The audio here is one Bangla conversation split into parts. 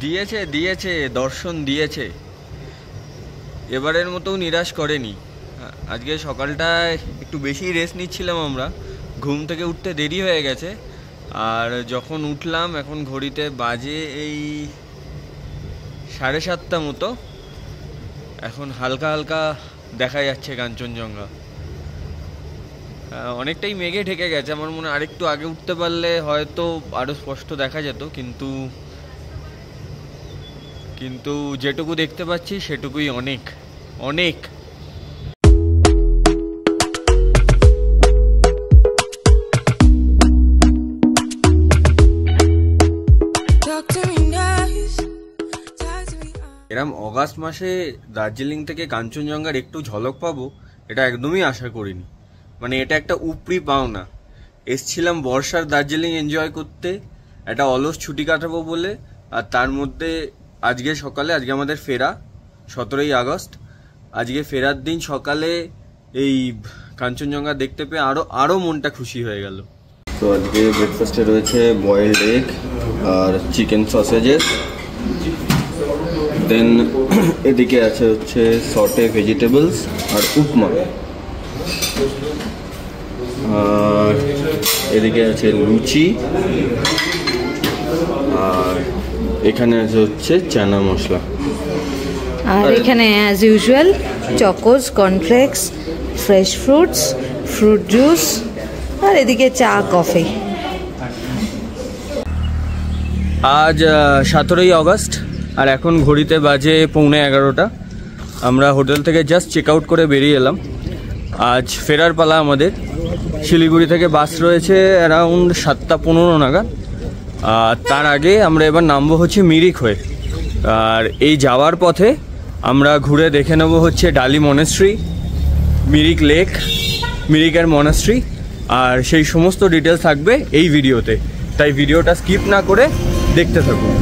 দিয়েছে দিয়েছে দর্শন দিয়েছে, এবারের মতো নিরাশ করেনি। আজকে সকালটায় একটু বেশি রেস্ট নিচ্ছিলাম আমরা, ঘুম থেকে উঠতে দেরি হয়ে গেছে। আর যখন উঠলাম এখন ঘড়িতে বাজে এই 7:30 মতো। এখন হালকা হালকা দেখা যাচ্ছে কাঞ্চনজঙ্ঘা, অনেকটাই মেঘে ঢেকে গেছে। আমার মনে হয় আরেকটু আগে উঠতে পারলে হয়তো আরও স্পষ্ট দেখা যেত, কিন্তু যেটুকু দেখতে পাচ্ছি সেটুকুই অনেক অনেক। এরম অগাস্ট মাসে দার্জিলিং থেকে কাঞ্চনজঙ্ঘার একটু ঝলক পাবো এটা একদমই আশা করিনি। মানে এটা একটা উপরি পাওনা। এসছিলাম বর্ষার দার্জিলিং এনজয় করতে, একটা অলস ছুটি কাটাবো বলে, আর তার মধ্যে আজকে আমাদের ফেরা 17ই আগস্ট। আজকে ফেরার দিন সকালে এই কাঞ্চনজঙ্ঘা দেখতে পেয়ে আরো মনটা খুশি হয়ে গেল। তো আজকে ব্রেকফাস্টে রয়েছে বয়েলড এগ আর চিকেন সসেজেস, দেন এদিকে আছে হচ্ছে সটে ভেজিটেবলস আর উপমা, আর এদিকে আছে লুচি, আর এখানে আছে হচ্ছে চানা মশলা, আর এখানে as usual Chocos, cornflakes, fresh fruits, fruit juice, আর এদিকে চা কফি। আজ 17ই আগস্ট আর এখন ঘড়িতে বাজে 11:45। আমরা হোটেল থেকে জাস্ট চেক আউট করে বেরিয়ে এলাম। আজ ফেরার পালা আমাদের। শিলিগুড়ি থেকে বাস রয়েছে অ্যারাউন্ড 7:15 নাগাদ। তার আগে আমরা এবার নামবো হচ্ছে মিরিক হয়ে। আর এই যাওয়ার পথে আমরা ঘুরে দেখে নেবো হচ্ছে ডালি মনেস্ট্রি, মিরিক লেক, মিরিকের মনেস্ট্রি, আর সেই সমস্ত ডিটেলস থাকবে এই ভিডিওতে। তাই ভিডিওটা স্কিপ না করে দেখতে থাকুন।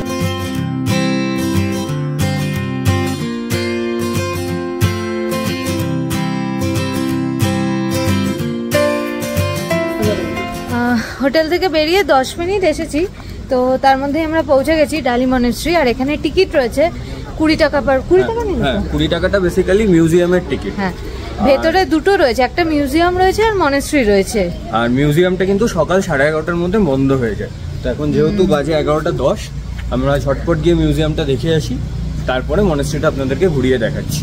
হোটেল থেকে বেরিয়ে 10 মিনিট এসেছি, তো তার মধ্যে আমরা পৌঁছে গেছি ডালি মনেস্ট্রি। আর এখানে টিকিট রয়েছে 20 টাকা পার। 20 টাকা নেই? হ্যাঁ, 20 টাকাটা বেসিক্যালি মিউজিয়ামের টিকিট। হ্যাঁ, ভেতরে দুটো রয়েছে, একটা মিউজিয়াম রয়েছে আর মনেস্ট্রি রয়েছে। আর মিউজিয়ামটা কিন্তু সকাল 11:30টার মধ্যে বন্ধ হয়ে যায়। তো এখন যেহেতু বাজে 11:10, আমরা ঝটপট গিয়ে মিউজিয়ামটা দেখে আসি, তারপরে মনেস্ট্রিটা আপনাদেরকে ঘুরিয়ে দেখাচ্ছি।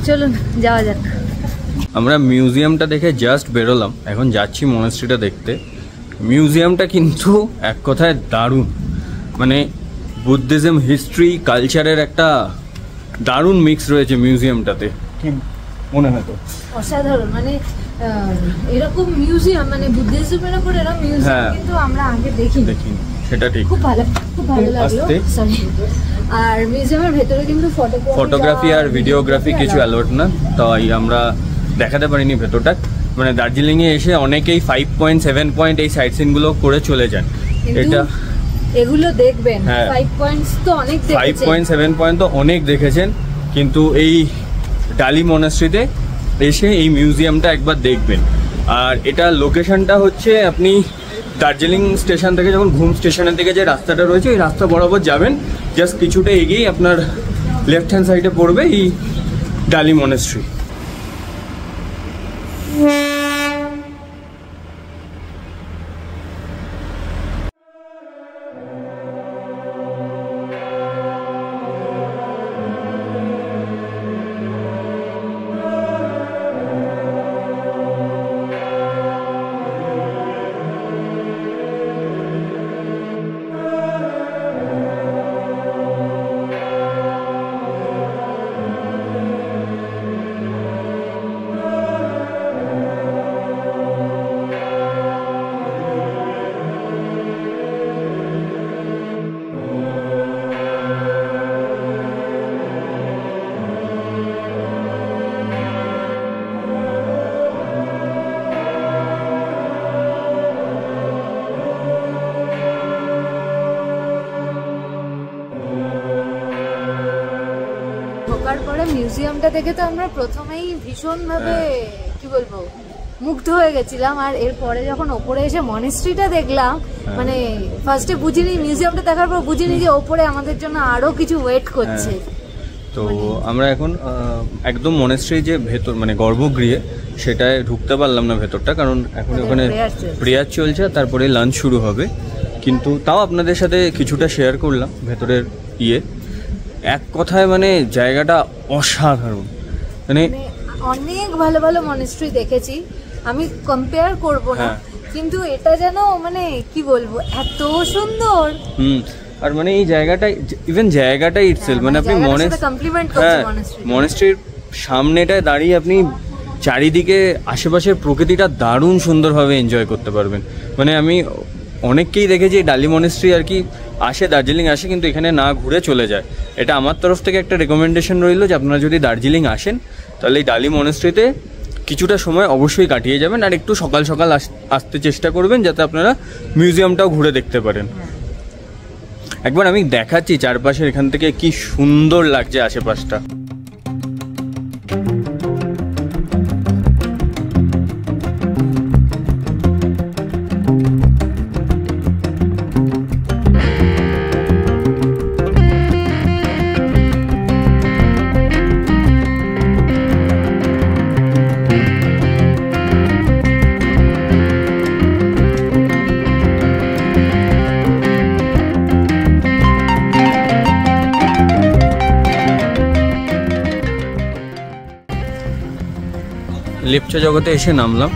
চলুন যাওয়া যাক। আমরা মিউজিয়ামটা দেখে জাস্ট বেরোলাম, এখন যাচ্ছি মনেস্ট্রিটা দেখতে। মিউজিয়ামটা কিন্তু এক কথায় দারুণ, মানে বুদ্ধিজম, হিস্ট্রি, কালচারের একটা দারুণ মিক্স রয়েছে মিউজিয়ামটাতে। কি মনে হয় তো? অসাধারণ, মানে এরকম মিউজিয়াম, মানে বুদ্ধিজমের উপর এরকম মিউজিয়াম কিন্তু আমরা আগে দেখিনি। সেটা ঠিক, খুব ভালো লাগলো। সরি। আর মিউজিয়ামের ভেতরে কিন্তু ফটোগ্রাফি আর ভিডিওগ্রাফি কিছু অ্যালাউড না, তাই আমরা দেখাতে পারিনি ভেতরটা। মানে দার্জিলিংয়ে এসে অনেকেই 5 পয়েন্ট, 7 পয়েন্ট এই সাইট সিনগুলো করে চলে যান। এগুলো দেখবেন, 5 পয়েন্টস তো অনেক দেখেছেন, 5 পয়েন্ট 7 পয়েন্ট তো অনেক দেখেছেন, কিন্তু এই ডালি মনেস্ট্রিতে এসে এই মিউজিয়ামটা একবার দেখবেন। আর এটা লোকেশনটা হচ্ছে, আপনি দার্জিলিং স্টেশন থেকে যখন ঘুম স্টেশনের দিকে যে রাস্তাটা রয়েছে ওই রাস্তা বরাবর যাবেন, জাস্ট কিছুটা এগিয়ে আপনার লেফট হ্যান্ড সাইডে পড়বে এই ডালি মনেস্ট্রি। ঢোকার পরে মিউজিয়ামটা দেখে তো আমরা প্রথমেই ভীষণভাবে কি বলবো, মুগ্ধ হয়ে গেছিলাম। আর এরপরে যখন ওপরে এসে মনেস্ট্রিটা দেখলাম, মানে ফার্স্টে বুঝিনি, মিউজিয়ামটা দেখার পর বুঝিনি যে ওপরে আমাদের জন্য আরো কিছু ওয়েট করছে। তো আমরা এখন একদম মনেস্ট্রি যে ভেতর মানে গর্ভগৃহে সেটায় ঢুকতে পারলাম না ভেতরটা, কারণ এখন ওখানে প্রেয়ার চলছে, তারপরে লাঞ্চ শুরু হবে। কিন্তু তাও আপনাদের সাথে কিছুটা শেয়ার করলাম ভেতরের এক কথায় মানে জায়গাটা অসাধারণ, মানে অনেক ভালো ভালো মনেস্ট্রি দেখেছি, আমি কম্পেয়ার করব না, কিন্তু এটা যেন মানে কি বলবো এত সুন্দর। আর মানে এই জায়গাটাই ইভেন জায়গাটাই ইটসেলফ মানে আপনি মনেস্ট্রির সামনেটায় দাঁড়িয়ে আপনি চারিদিকে আশেপাশের প্রকৃতিটা দারুণ সুন্দরভাবে এনজয় করতে পারবেন। মানে আমি অনেককেই দেখেছি ডালি মনেস্ট্রি আর কি আসে, দার্জিলিং আসে, কিন্তু এখানে না ঘুরে চলে যায়। এটা আমার তরফ থেকে একটা রেকমেন্ডেশন রইল যে আপনারা যদি দার্জিলিং আসেন তাহলে এই ডালি মনেস্ট্রিতে কিছুটা সময় অবশ্যই কাটিয়ে যাবেন, আর একটু সকাল সকাল আসতে চেষ্টা করবেন যাতে আপনারা মিউজিয়ামটাও ঘুরে দেখতে পারেন। একবার আমি দেখাচ্ছি চারপাশের এখান থেকে কি সুন্দর লাগছে আশেপাশটা। লেপচা জগতে এসে নামলাম,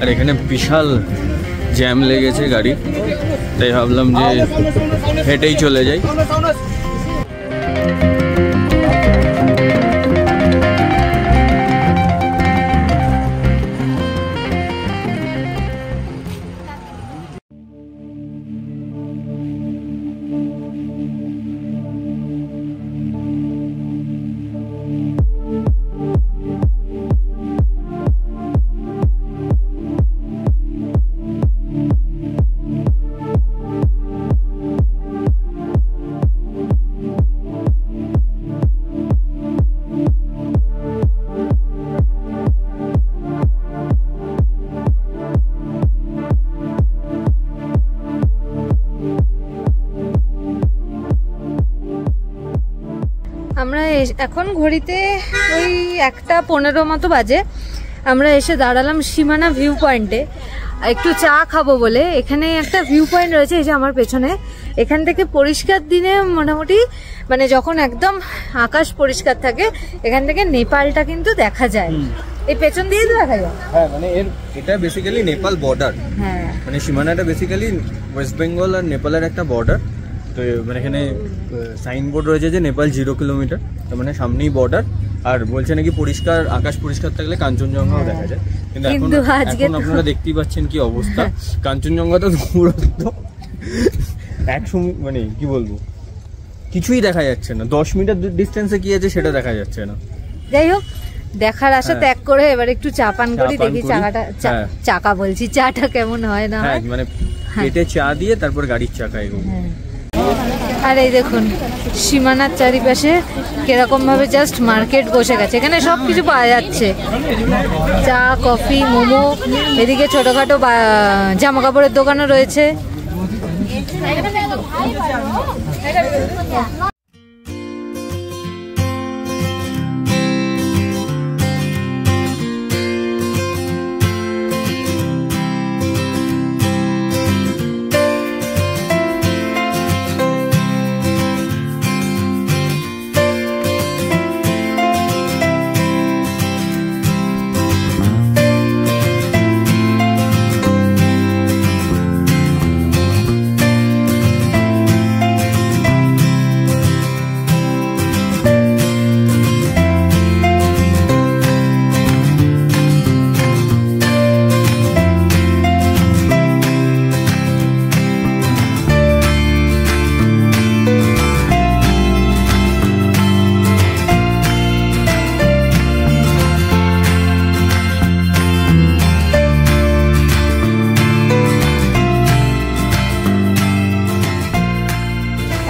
আর এখানে বিশাল জ্যাম লেগেছে গাড়ি, তাই ভাবলাম যে হেঁটেই চলে যাই। আমরা এখন ঘড়িতে ওই 1:15 মতো বাজে। আমরা এসে দাঁড়ালাম সীমানা ভিউ পয়েন্টে একটু চা খাবো বলে। এখানে একটা ভিউ পয়েন্ট রয়েছে, এই যে আমার পেছনে, এখান থেকে পরিষ্কার দিনে মোটামুটি মানে যখন একদম আকাশ পরিষ্কার থাকে এখান থেকে নেপালটা কিন্তু দেখা যায়। এই পেছন দিয়ে তো দেখা যায়। হ্যাঁ, মানে এটা বেসিক্যালি নেপাল বর্ডার। হ্যাঁ, মানে সীমানাটা বেসিক্যালি ওয়েস্ট বেঙ্গল আর নেপালের একটা বর্ডার। তো মানে এখানে সাইনবোর্ড রয়েছে যে নেপাল 0 কিলোমিটার, তার মানে সামনেই বর্ডার। আর বলছে নাকি পরিষ্কার আকাশ পরিষ্কার থাকলে কাঞ্চনজঙ্ঘাও দেখা যায়, কিন্তু এখন আপনারা দেখতেই পাচ্ছেন কি অবস্থা। কাঞ্চনজঙ্ঘা তো মানে কি বলবো, কিছুই দেখা যাচ্ছে না। 10 মিটার ডিস্টেন্সে কি আছে সেটা দেখা যাচ্ছে না। যাই হোক, দেখার আশা ত্যাগ করে এবার একটু চা পান করি, দেখি চাকা বলছি চাটা কেমন হয় না। হ্যাঁ, মানে পেটে চা দিয়ে তারপর গাড়ির চাকা এগোবো। আর এই দেখুন সীমানার চারিপাশে কিরকম ভাবে জাস্ট মার্কেট বসে গেছে, এখানে সবকিছু পাওয়া যাচ্ছে, চা, কফি, মোমো, এদিকে ছোটখাটো জামা কাপড়ের দোকানও রয়েছে।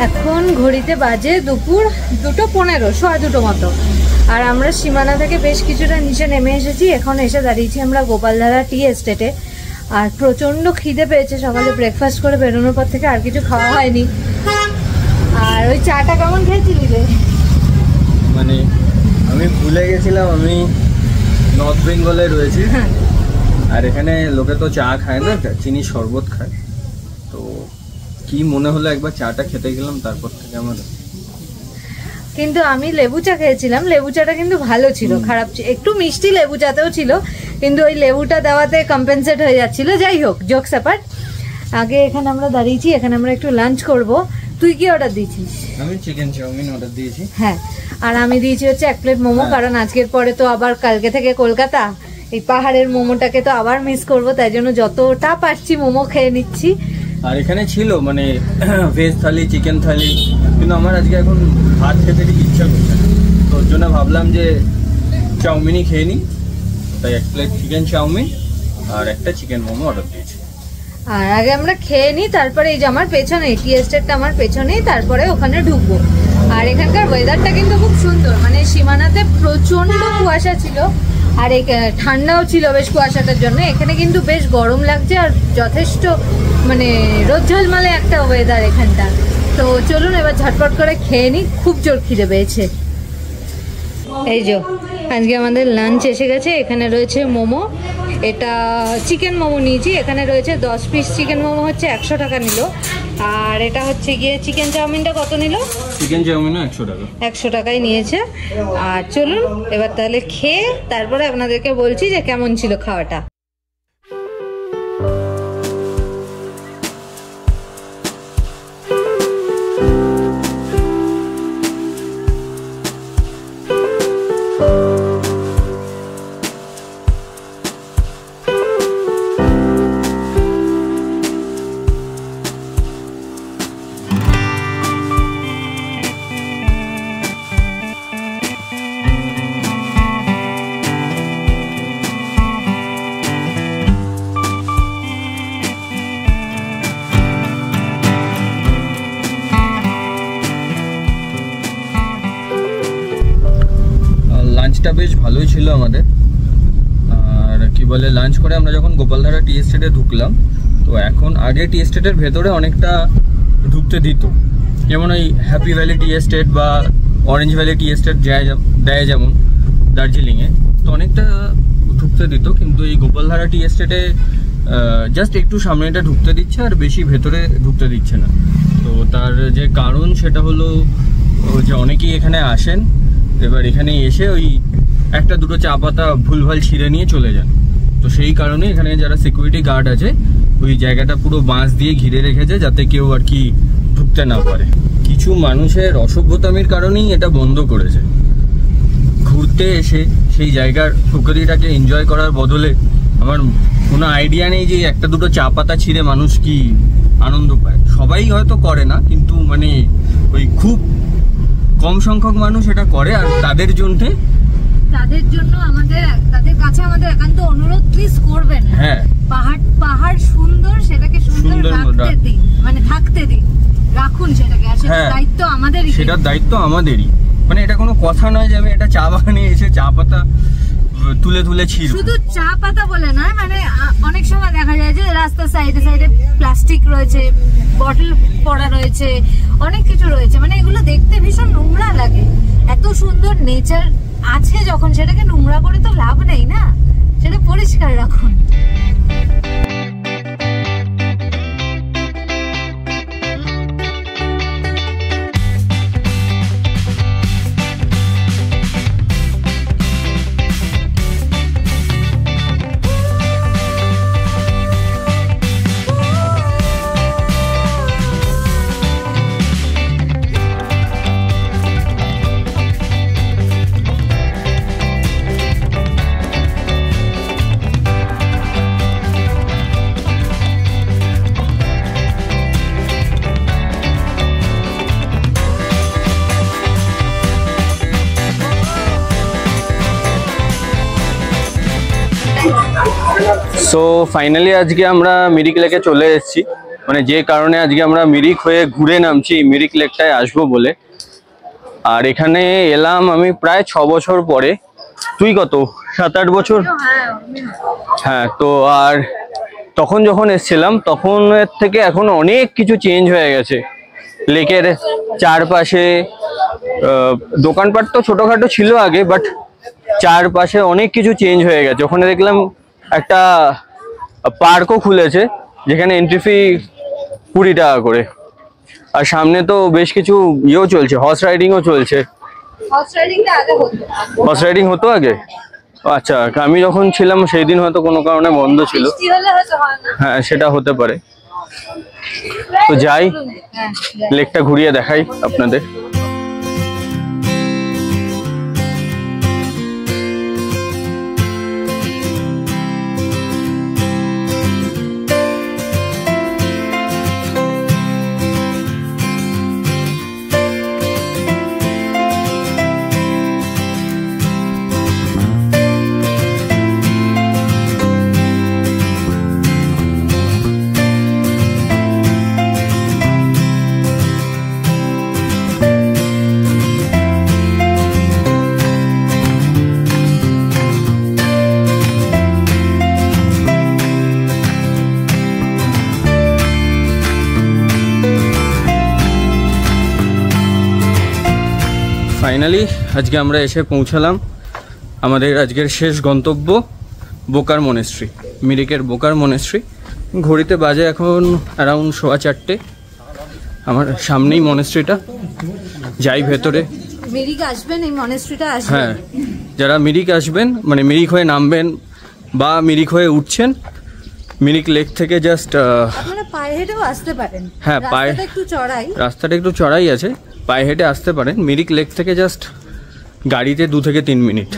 এখন ঘড়িতে বাজে দুপুর 2:15, 2:15 মতো। আর আমরা সীমানা থেকে বেশ কিছুটা নিচে নেমে এসেছি, এখন এসে দাঁড়িয়েছি আমরা গোপালধারা টি এস্টেটে। আর প্রচণ্ড খিদে পেয়েছে, সকালে ব্রেকফাস্ট করে বেরোনোর পর থেকে আর কিছু খাওয়া হয়নি। আর ওই চাটা কেমন খেয়েছিলি রে? মানে আমি ভুলে গেছিলাম আমি নর্থ বেঙ্গলে রয়েছি, আর এখানে লোকে তো চা খায় না, চিনি শরবত খায়। তো কি মনে হলো একবার চাটা খেতে গেলাম, তারপর থেকে আমার। কিন্তু আমি লেবু চা খেয়েছিলাম, লেবু চাটা কিন্তু ভালো ছিল, খারাপ একটু মিষ্টি লেবু চাতেও ছিল, কিন্তু ওই লেবুটা দেওয়াতে কম্পেনসেট হয়ে যাচ্ছিল। যাই হোক, জোকস অ্যাপার্ট। আগে এখানে আমরা দাঁড়িয়েছি, এখানে আমরা একটু লাঞ্চ করব। তুই কি অর্ডার দিয়েছিস? আমি চিকেন চাউমিন অর্ডার দিয়েছি। হ্যাঁ, আর আমি দিয়েছি হচ্ছে 1 প্লেট মোমো, কারণ আজকের পরে তো আবার কালকে থেকে কলকাতা, এই পাহাড়ের মোমোটাকে তো আবার মিস করব, তাই জন্য যতটা পারছি মোমো খেয়ে নিচ্ছি। আর এখানে ছিল মানে ভেজ থালি, চিকেন থালি, কিন্তু আমার আজকে এখন ভাত খেতে ইচ্ছা করছে না, তো ওর জন্য ভাবলাম যে চাউমিনই খেয়ে নিই, তাই 1 প্লেট চিকেন চাউমিন আর একটা চিকেন মোমো অর্ডার দিয়েছি। আর আগে আমরা খেয়ে নিই, তারপরে এই যে আমার পেছনে টি এস্টেটটা আমার পেছনেই, তারপরে ওখানে ঢুকবো। আর এখানকার ওয়েদারটা কিন্তু খুব সুন্দর, মানে সীমানাতে প্রচন্ড কুয়াশা ছিল, আর ঠান্ডাও ছিল বেশ কুয়াশাটার জন্য। এখানে কিন্তু বেশ গরম লাগছে, আর যথেষ্ট মানে রোদ ঝলমলে একটা ওয়েদার এখানটা। তো চলুন এবার ঝটপট করে খেয়ে নিই, খুব জোর খিদে পেয়েছে। এই যে আজকে আমাদের লাঞ্চ এসে গেছে, এখানে রয়েছে মোমো, এটা চিকেন মোমো নিয়েছি, এখানে রয়েছে 10 পিস চিকেন মোমো, হচ্ছে 100 টাকা নিল। আর এটা হচ্ছে গিয়ে চিকেন চাউমিনটা কত নিল? চিকেন চাউমিনও 100 টাকা। 100 টাকায় নিয়েছে। আর চলুন এবার তাহলে খেয়ে তারপরে আপনাদেরকে বলছি যে কেমন ছিল খাওয়াটা। লাঞ্চটা বেশ ভালোই ছিল আমাদের। আর কি বলে, লাঞ্চ করে আমরা যখন গোপালধারা টি এস্টেটে ঢুকলাম, তো এখন আগে টি এস্টেটের ভেতরে অনেকটা ঢুকতে দিত, যেমন ওই হ্যাপি ভ্যালি টি এস্টেট বা অরেঞ্জ ভ্যালি টি এস্টেট দেয় যেমন দার্জিলিংয়ে, তো অনেকটা ঢুকতে দিত। কিন্তু এই গোপালধারা টি এস্টেটে জাস্ট একটু সামনেটা ঢুকতে দিচ্ছে, আর বেশি ভেতরে ঢুকতে দিচ্ছে না। তো তার যে কারণ সেটা হলো যে অনেকেই এখানে আসেন, এবার এখানে এসে ওই একটা দুটো চা পাতা ভুলভাল ছিঁড়ে নিয়ে চলে যান। তো সেই কারণে এখানে যারা সিকিউরিটি গার্ড আছে ওই জায়গাটা পুরো বাঁশ দিয়ে ঘিরে রেখেছে, যাতে কেউ আর কি ঢুকতে না পারে। কিছু মানুষের অসভ্যতামির কারণেই এটা বন্ধ করেছে। ঘুরতে এসে সেই জায়গার প্রকৃতিটাকে এনজয় করার বদলে আমার কোনো আইডিয়া নেই যে একটা দুটো চা পাতা ছিঁড়ে মানুষ কি আনন্দ পায়। সবাই হয়তো করে না, কিন্তু মানে ওই খুব কম সংখ্যক মানুষ এটা করে। আর তাদের জন্য তাদের কাছে আমাদের একান্ত অনুরোধ, প্লিজ করবেন। হ্যাঁ, পাহাড় সুন্দর, সেটাকে সুন্দর রাখতে দিন, মানে থাকতে দিন, রাখুন সেটাকে। আর সেটার দায়িত্ব আমাদেরই, সেটার দায়িত্ব আমাদেরই। মানে এটা কোনো কথা নয় যে আমি এটা চা বাগানে এসে চা পাতা তুলে ছিঁড়ব। শুধু চা পাতা বলে নয়, মানে অনেক সময় দেখা যায় যে রাস্তার সাইডে প্লাস্টিক রয়েছে, বটল পড়া রয়েছে, অনেক কিছু রয়েছে, মানে এগুলো দেখতে ভীষণ নোংরা লাগে। এত সুন্দর নেচার আছে যখন, সেটাকে নোংরা করে তো লাভ নেই না, সেটা পরিষ্কার রাখুন। সো ফাইনালি আজকে আমরা মিরিক লেকে চলে এসেছি, মানে যে কারণে আজকে আমরা মিরিক হয়ে ঘুরে নামছি মিরিক লেকটায় আসবো বলে। আর এখানে এলাম আমি প্রায় 6 বছর পরে। তুই কত, 7-8 বছর? হ্যাঁ, তো আর তখন যখন এসেছিলাম তখন এর থেকে এখন অনেক কিছু চেঞ্জ হয়ে গেছে। লেকের চারপাশে দোকানপাট তো ছোটখাটো ছিল আগে, বাট চারপাশে অনেক কিছু চেঞ্জ হয়ে গেছে। ওখানে দেখলাম একটা পার্কও খুলেছে যেখানে এন্ট্রি ফি 20 টাকা করে। আর সামনে তো বেশ কিছু ইয়েও চলছে, হর্স রাইডিংও চলছে। হর্স রাইডিং হতো আগে? আচ্ছা, আমি যখন ছিলাম সেই দিন হয়তো কোনো কারণে বন্ধ ছিল। হ্যাঁ, সেটা হতে পারে। তো যাই, লেকটা ঘুরিয়ে দেখাই আপনাদের। ফাইনালি আজকে আমরা এসে পৌঁছালাম আমাদের আজকের শেষ গন্তব্য, বোকার মনেস্ট্রি, মিরিকের বোকার মনেস্ট্রি। ঘড়িতে বাজে এখন অ্যারাউন্ড 4:15। আমার সামনেই মনেস্ট্রিটা, যাই ভেতরে। মিরিক আসবেন, এই মনেস্ট্রিটা আসবেন। হ্যাঁ, যারা মিরিক আসবেন, মানে মিরিক হয়ে নামবেন বা মিরিক হয়ে উঠছেন, মিরিক লেক থেকে জাস্ট আপনারা পায়ে হেঁটেও আসতে পারেন। হ্যাঁ, রাস্তাটা একটু চড়াই আছে, পায়ে হেঁটে আসতে পারেন। মিরিক লেক থেকে জাস্ট গাড়িতে 2 থেকে 3 মিনিট।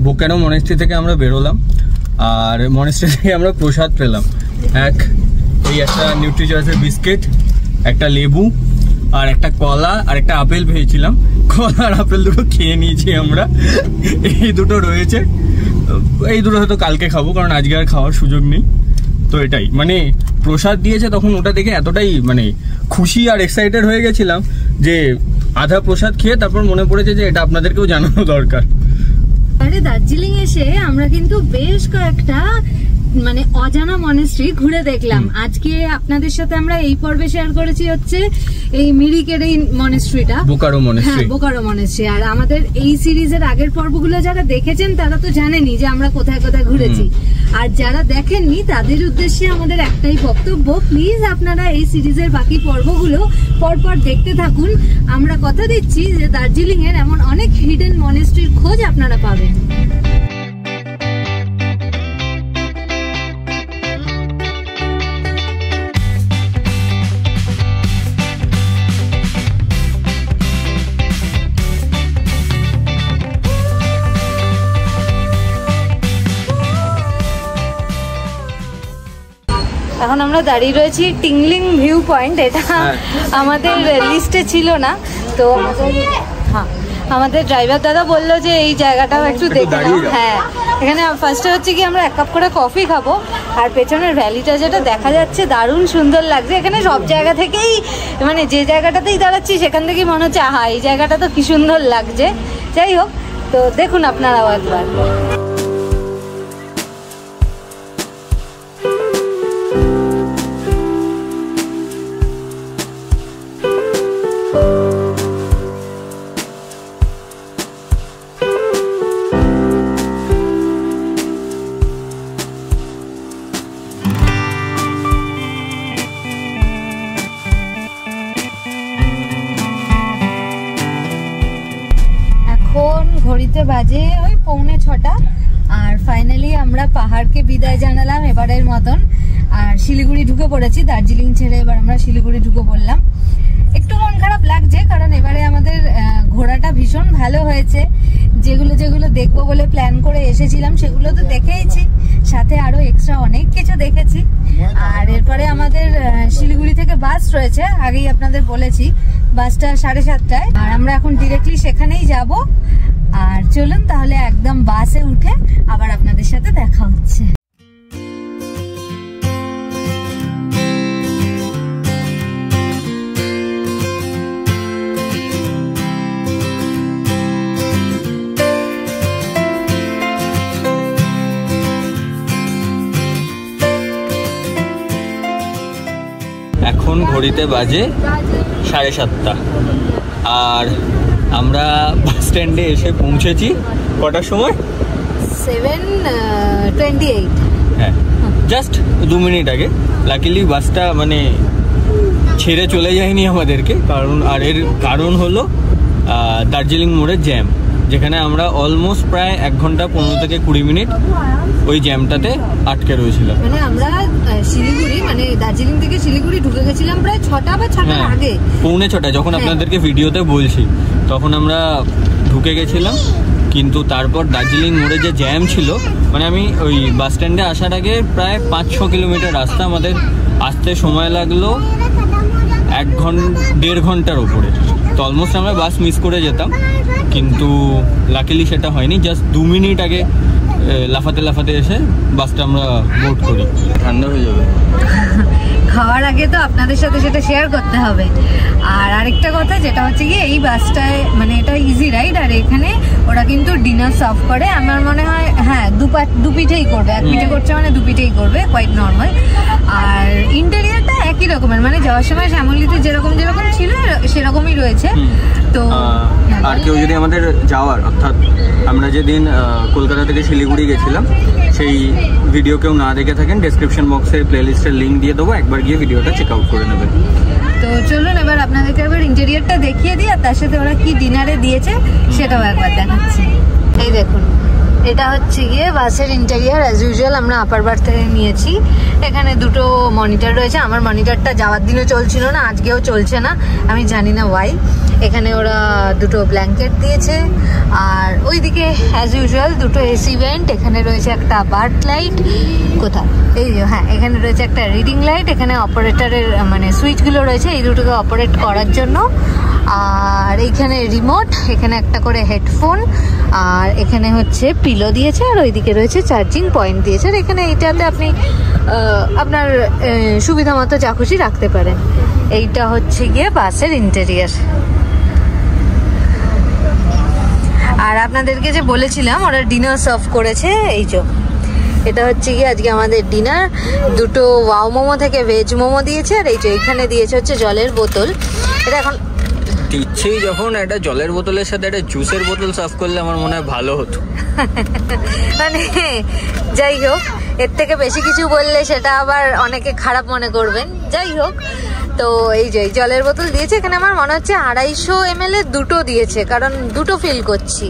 বোকারো মনেস্ট্রি থেকে আমরা বেরোলাম, আর মনেস্ট্রি থেকে আমরা প্রসাদ পেলাম। এই একটা নিউট্রিচয়েসের বিস্কিট, একটা লেবু, আর একটা কলা, আর একটা আপেল পেয়েছিলাম। কলা আর আপেল দুটো খেয়ে নিয়েছি আমরা। এই দুটো রয়েছে, এই দুটো হয়তো কালকে খাবো, কারণ আজকে আর খাওয়ার সুযোগ নেই। তো এটাই, মানে প্রসাদ দিয়েছে তখন ওটা দেখে এতটাই মানে খুশি আর এক্সাইটেড হয়ে গেছিলাম যে আধা প্রসাদ খেয়ে তারপর মনে পড়েছে যে এটা আপনাদেরকেও জানানো দরকার। আরে দার্জিলিং এসে আমরা কিন্তু বেশ কয়েকটা মানে অজানা মনেস্ট্রি ঘুরে দেখলাম। আজকে আপনাদের সাথে আমরা এই পর্বে শেয়ার করেছি হচ্ছে এই মিরিকের এই মনেস্ট্রিটা, বোকারো মনেস্ট্রি। হ্যাঁ, বোকারো মনেস্ট্রি। আর আমাদের এই সিরিজের আগের পর্বগুলো যারা দেখেছেন তারা তো জানেনই যে আমরা কোথায় কোথায় ঘুরেছি। আর যারা দেখেননি তাদের উদ্দেশ্যে আমাদের একটাই বক্তব্য, প্লিজ আপনারা এই সিরিজের বাকি পর্বগুলো পরপর দেখতে থাকুন। আমরা কথা দিচ্ছি যে দার্জিলিং এর এমন অনেক হিডেন মনেস্ট্রির খোঁজ আপনারা পাবেন। এখন আমরা দাঁড়িয়ে রয়েছি টিংলিং ভিউ পয়েন্ট। এটা আমাদের লিস্টে ছিল না, তো আমাদের ড্রাইভার দাদা বললো যে এই জায়গাটাও একটু দেখে নাও। হ্যাঁ, এখানে ফার্স্টে হচ্ছে কি আমরা 1 কাপ করে কফি খাবো, আর পেছনের ভ্যালিটা যেটা দেখা যাচ্ছে দারুণ সুন্দর লাগছে। এখানে সব জায়গা থেকেই মানে যে জায়গাটাতেই দাঁড়াচ্ছি সেখান থেকেই মনে হচ্ছে আহা এই জায়গাটা তো কি সুন্দর লাগছে। যাই হোক, তো দেখুন আপনারাও একবার। ঘড়িতে বাজে ওই 5:45, আর ফাইনালি আমরা পাহাড়কে বিদায় জানালাম এবারের মতন, আর শিলিগুড়ি ঢুকে পড়েছি। দার্জিলিং ছেড়ে এবার আমরা শিলিগুড়ি ঢুকে পড়লাম। একটু মন খারাপ লাগছে কারণ এবারে আমাদের ঘোরাটা ভীষণ ভালো হয়েছে। যেগুলো যেগুলো দেখবো বলে প্ল্যান করে এসেছিলাম সেগুলো তো দেখেইছি, সাথে আরো এক্সট্রা অনেক কিছু দেখেছি। আর এরপরে আমাদের শিলিগুড়ি থেকে বাস রয়েছে, আগেই আপনাদের বলেছি বাসটা 7:30টায়, আর আমরা এখন ডিরেক্টলি সেখানেই যাব। আর চলুন তাহলে একদম বাসে উঠে আবার আপনাদের সাথে দেখা হচ্ছে। এখন ঘড়িতে বাজে 7:30, আর আমরা বাস স্ট্যান্ডে এসে পৌঁছেছি কটার সময়? 7:28। হ্যাঁ, জাস্ট 2 মিনিট আগে। লাকিলি বাসটা মানে ছেড়ে চলে যায়নি আমাদেরকে, এর কারণ হলো দার্জিলিং মোড়ের জ্যাম, যেখানে আমরা অলমোস্ট প্রায় 1 ঘন্টা 15 থেকে 20 মিনিট ওই জ্যামটাতে আটকে রয়েছিলাম। মানে আমরা শিলিগুড়ি মানে দার্জিলিং থেকে শিলিগুড়ি ঢুকে গেছিলাম প্রায় 6টা বা 6টার আগে, 6:45 যখন আপনাদেরকে ভিডিওতে বলছি তখন আমরা ঢুকে গেছিলাম। কিন্তু তারপর দার্জিলিং মোড়ে যে জ্যাম ছিল, মানে আমি ওই বাস স্ট্যান্ডে আসার আগে প্রায় 5-6 কিলোমিটার রাস্তা আমাদের আসতে সময় লাগলো 1-1.5 ঘন্টার ওপরে। তো অলমোস্ট আমরা বাস মিস করে যেতাম, কিন্তু লাকিলি সেটা হয়নি। জাস্ট 2 মিনিট আগে লাফাতে লাফাতে এসে বাসটা আমরা বোর্ড করি। ঠান্ডা হয়ে যাবে খাওয়ার আগে, তো আপনাদের সাথে সেটা শেয়ার করতে হবে। আর আরেকটা কথা যেটা হচ্ছে কি, এই বাসটায় মানে এটা ইজি রাইড, আর এখানে ওরা কিন্তু ডিনার সার্ভ করে। আমার মনে হয় হ্যাঁ দু পিঠেই করবে, 1 পিঠে করছে মানে 2 পিঠেই করবে, কোয়াইট নর্মাল। আর ইন্টেরিয়ারটা একই রকমের, মানে যাওয়ার সময় শ্যামলীতে যেরকম যেরকম ছিল সেরকমই রয়েছে। তো আর কেউ যদি আমাদের যাওয়ার, অর্থাৎ আমরা যেদিন কলকাতা থেকে শিলিগুড়ি গেছিলাম সেই ভিডিও কেউ না দেখে থাকেন, ডেসক্রিপশন বক্সে প্লেলিস্টের লিঙ্ক দিয়ে দেবো, একবার গিয়ে ভিডিওটা চেক আউট করে নেবেন। তো চলুন এবার আপনাদেরকে একবার ইন্টেরিয়ারটা দেখিয়ে দিই, আর তার সাথে ওরা কি ডিনারে দিয়েছে সেটাও একবার দেখাচ্ছি। এই দেখুন, এটা হচ্ছে গিয়ে বাসের ইন্টেরিয়ার। অ্যাজ ইউজুয়াল আমরা আপার বার্থ থেকে নিয়েছি। এখানে 2টো মনিটর রয়েছে। আমার মনিটরটা যাওয়ার দিনও চলছিল না, আজকেও চলছে না, আমি জানি না ওয়াই। এখানে ওরা 2টো ব্ল্যাঙ্কেট দিয়েছে, আর ওইদিকে অ্যাজ ইউজুয়াল 2টো এসি ভেন্ট। এখানে রয়েছে একটা বার্থ লাইট, কোথায় এই যে, হ্যাঁ এখানে রয়েছে একটা রিডিং লাইট। এখানে অপারেটরের মানে সুইচগুলো রয়েছে এই দুটোকে অপারেট করার জন্য। আর এইখানে রিমোট, এখানে একটা করে হেডফোন, আর এখানে হচ্ছে পিলো দিয়েছে, আর ওইদিকে রয়েছে চার্জিং পয়েন্ট দিয়েছে। আর এখানে এইটাতে আপনি আপনার সুবিধা মতো যা খুশি রাখতে পারেন। এইটা হচ্ছে গিয়ে বাসের ইন্টেরিয়ার। আর আপনাদেরকে যে বলেছিলাম ওরা ডিনার সার্ভ করেছে, এই যে এটা হচ্ছে গিয়ে আজকে আমাদের ডিনার। 2টো ওয়াও মোমো থেকে ভেজ মোমো দিয়েছে, আর এই যে এখানে দিয়েছে হচ্ছে জলের বোতল। এটা এখন দিচ্ছেই যখন একটা জলের বোতলের সাথে একটা জুসের বোতল সার্ভ করলে আমার মনে হয় ভালো হতো। মানে যাই হোক, এর থেকে বেশি কিছু বললে সেটা আবার অনেকে খারাপ মনে করবেন। যাই হোক, তো এই যে জলের বোতল দিয়েছে। এখানে আমার মনে হচ্ছে 250 ml 2টো দিয়েছে, কারণ 2টো ফিল করছি।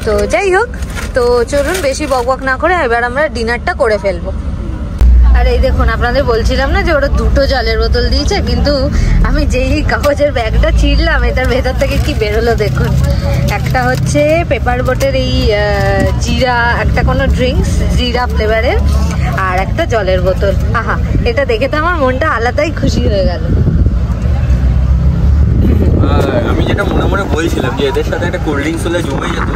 তো যাই হোক, তো চলুন বেশি বকবক না করে এবার আমরা ডিনারটা করে ফেলবো। আর এই দেখুন, আপনাদের বলছিলাম না যে ওরা 2টো জলের বোতল দিয়েছে, কিন্তু আমি যেই কাগজের ব্যাগটা ছিঁড়লাম এটার ভেতর থেকে কি বেরোলো দেখুন। একটা হচ্ছে পেপার বোটের এই জিরা, একটা কোনো ড্রিঙ্কস জিরা ফ্লেভারের, আর একটা জলের বোতল। আহা, এটা দেখে তো আমার মনটা আলাদাই খুশি হয়ে গেল। আমি যেটা মনে মনে বলছিলাম যে এদের সাথে একটা কোল্ড ড্রিঙ্কস হলে জমে যেত,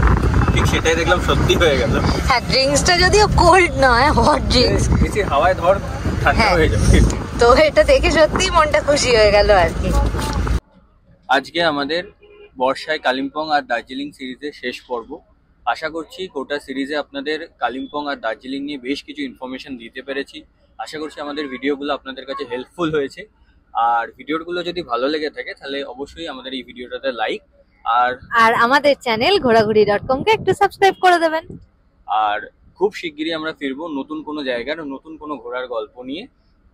ঠিক সেটাই দেখলাম সত্যি হয়ে গেল। হ্যাঁ, ড্রিঙ্কসটা যদিও কোল্ড নয়, হট ড্রিঙ্কস। বেশি হাওয়ায় ধর ঠান্ডা হয়ে যাবে। তো এটা দেখে সত্যি মনটা খুশি হয়ে গেল আর কি। আজকে আমাদের বর্ষায় কালিম্পং আর দার্জিলিং সিরিজের শেষ পর্ব। আশা করছি গোটা সিরিজে আপনাদের কালিম্পং আর দার্জিলিং নিয়ে বেশ কিছু ইনফরমেশন দিতে পেরেছি। আশা করছি আমাদের ভিডিওগুলো আপনাদের কাছে হেল্পফুল হয়েছে। আর ভিডিওগুলো যদি ভালো লেগে থাকে তাহলে অবশ্যই আমাদের এই ভিডিওটাতে লাইক আর আমাদের চ্যানেল ঘোরাঘুরি.com কে একটু সাবস্ক্রাইব করে দেবেন। আর খুব শিগগিরই আমরা ফিরবো নতুন কোনো জায়গার নতুন কোনো ঘোরার গল্প নিয়ে।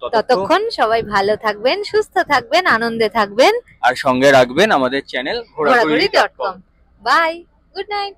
ততক্ষণ সবাই ভালো থাকবেন, সুস্থ থাকবেন, আনন্দে থাকবেন, আর সঙ্গে রাখবেন আমাদের চ্যানেল ঘোরাঘুরি.com। Bye, good night.